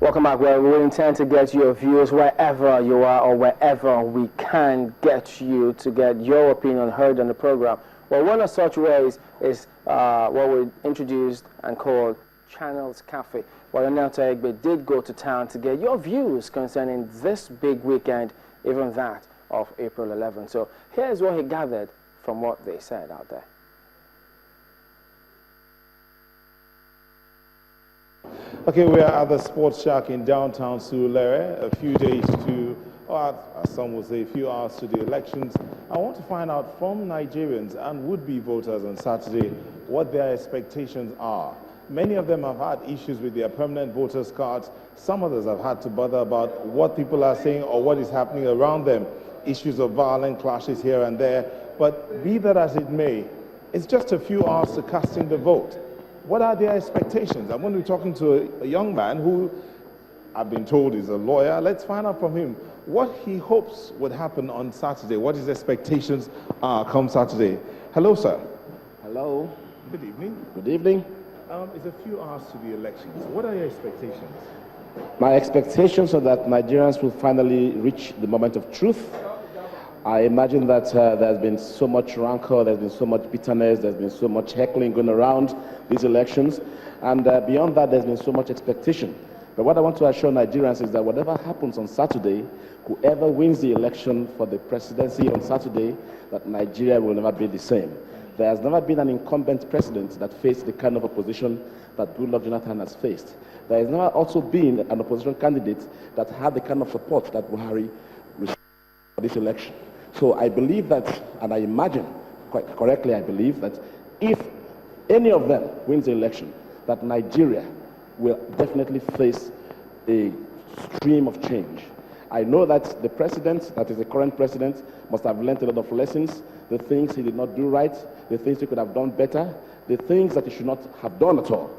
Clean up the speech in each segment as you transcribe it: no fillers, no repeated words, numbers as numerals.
Welcome back. Well, we intend to get your views wherever you are or wherever we can get you to get your opinion heard on the program. Well, one of such ways is what we introduced and called Channels Cafe. Well, Ekiti-Gate did go to town to get your views concerning this big weekend, even that of April 11th. So here's what he gathered from what they said out there. Okay, we are at the Sports Shack in downtown Surulere, a few days to, or as some would say, a few hours to the elections. I want to find out from Nigerians and would-be voters on Saturday what their expectations are. Many of them have had issues with their permanent voters' cards. Some others have had to bother about what people are saying or what is happening around them, issues of violent clashes here and there. But be that as it may, it's just a few hours to casting the vote. What are their expectations? I'm going to be talking to a young man who I've been told is a lawyer. Let's find out from him what he hopes would happen on Saturday, what his expectations are come Saturday. Hello, sir. Hello. Good evening. Good evening. It's a few hours to the elections. What are your expectations? My expectations are that Nigerians will finally reach the moment of truth. I imagine that there's been so much rancor, there's been so much bitterness, there's been so much heckling going around these elections, and beyond that, there's been so much expectation. But what I want to assure Nigerians is that whatever happens on Saturday, whoever wins the election for the presidency on Saturday, that Nigeria will never be the same. There has never been an incumbent president that faced the kind of opposition that Goodluck Jonathan has faced. There has never also been an opposition candidate that had the kind of support that Buhari received for this election. So I believe that, and I imagine, quite correctly, I believe that if any of them wins the election, that Nigeria will definitely face a stream of change. I know that the president, that is the current president, must have learned a lot of lessons, the things he did not do right, the things he could have done better, the things that he should not have done at all.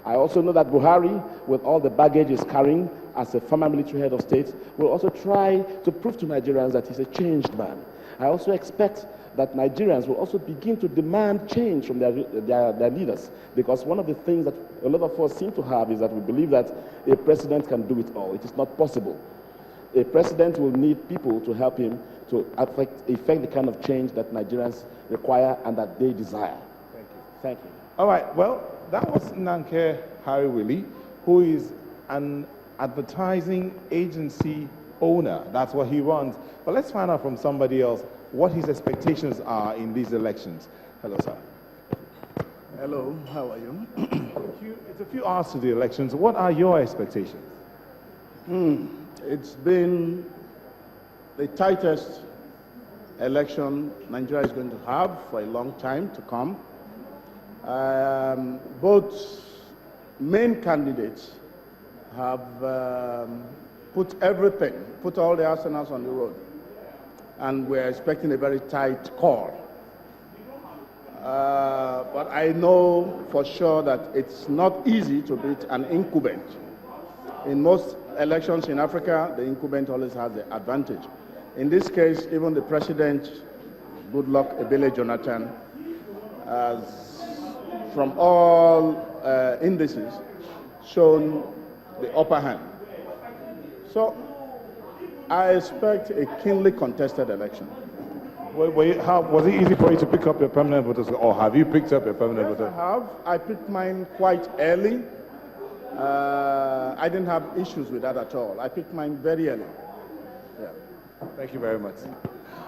I also know that Buhari, with all the baggage he's carrying as a former military head of state, will also try to prove to Nigerians that he's a changed man. I also expect that Nigerians will also begin to demand change from their leaders, because one of the things that a lot of us seem to have is that we believe that a president can do it all. It is not possible. A president will need people to help him to effect the kind of change that Nigerians require and that they desire. Thank you. Thank you. All right, well, that was Nanke Harry Willie, who is an advertising agency owner. That's what he runs. But let's find out from somebody else what his expectations are in these elections. Hello, sir. Hello, how are you? It's a few hours to the elections. What are your expectations? It's been the tightest election Nigeria is going to have for a long time to come. Both main candidates have put all the arsenals on the road, and we're expecting a very tight call. But I know for sure that it's not easy to beat an incumbent. In most elections in Africa, the incumbent always has the advantage. In this case, even the president, Goodluck Ebele Jonathan, has, from all indices, shown the upper hand. So I expect a keenly contested election. Was it easy for you to pick up your permanent voters, or have you picked up your permanent voters? I have. I picked mine quite early. I didn't have issues with that at all. I picked mine very early. Yeah. Thank you very much.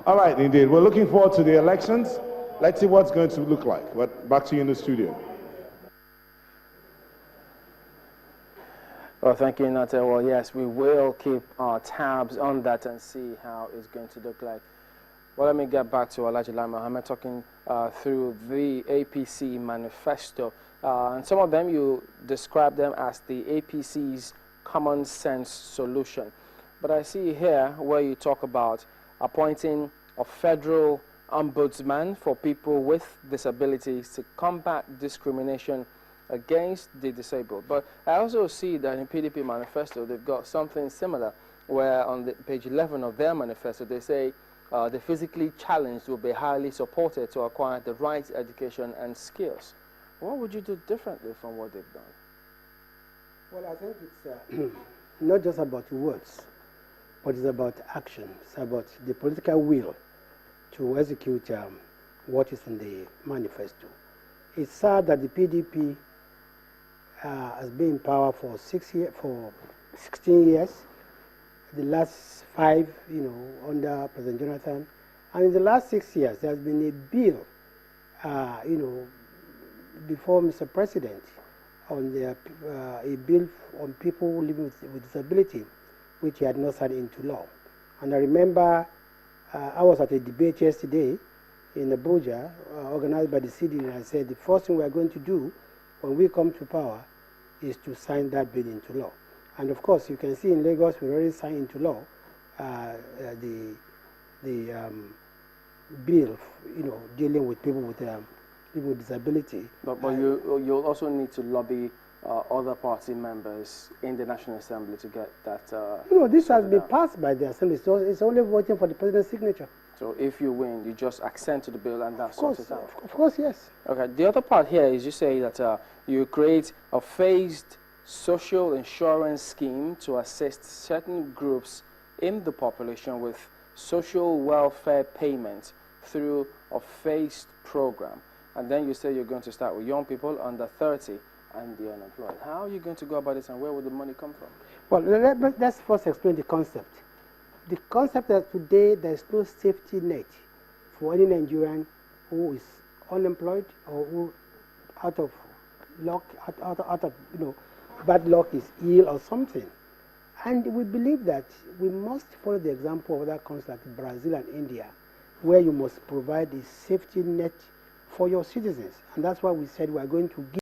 All right, indeed. We're looking forward to the elections. Let's see what's going to look like. But back to you in the studio. Well, thank you, Nate. Well, yes, we will keep our tabs on that and see how it's going to look like. Well, let me get back to Alhaji Lai Mohammed talking through the APC manifesto. And some of them, you describe them as the APC's common sense solution. But I see here where you talk about appointing a federal ombudsman for people with disabilities to combat discrimination against the disabled. But I also see that in PDP manifesto, they've got something similar, where on page 11 of their manifesto, they say the physically challenged will be highly supported to acquire the right education and skills. What would you do differently from what they've done? Well, I think it's not just about words, but it's about action. It's about the political will to execute what is in the manifesto. It's sad that the PDP has been in power for 16 years. The last 5, under President Jonathan, and in the last 6 years, there has been a bill, before Mr. President, on a bill on people living with disability, which he had not signed into law. And I remember I was at a debate yesterday in Abuja, organized by the city, and I said the first thing we are going to do when we come to power is to sign that bill into law. And of course, you can see in Lagos we already signed into law the bill, dealing with people with disability. But you'll also need to lobby other party members in the National Assembly to get that. This has been passed by the Assembly, so it's only waiting for the President's signature. So if you win, you just accent to the bill and that sorts it out. Of course, yes. Okay. The other part here is you say that you create a phased social insurance scheme to assist certain groups in the population with social welfare payments through a phased program. And then you say you're going to start with young people under 30 and the unemployed. How are you going to go about this, and where will the money come from? Well, let's first explain the concept. The concept that today there is no safety net for any Nigerian who is unemployed or who out of luck, out of bad luck, is ill or something. And we believe that we must follow the example of other countries like Brazil and India, where you must provide a safety net for your citizens. And that's why we said we are going to give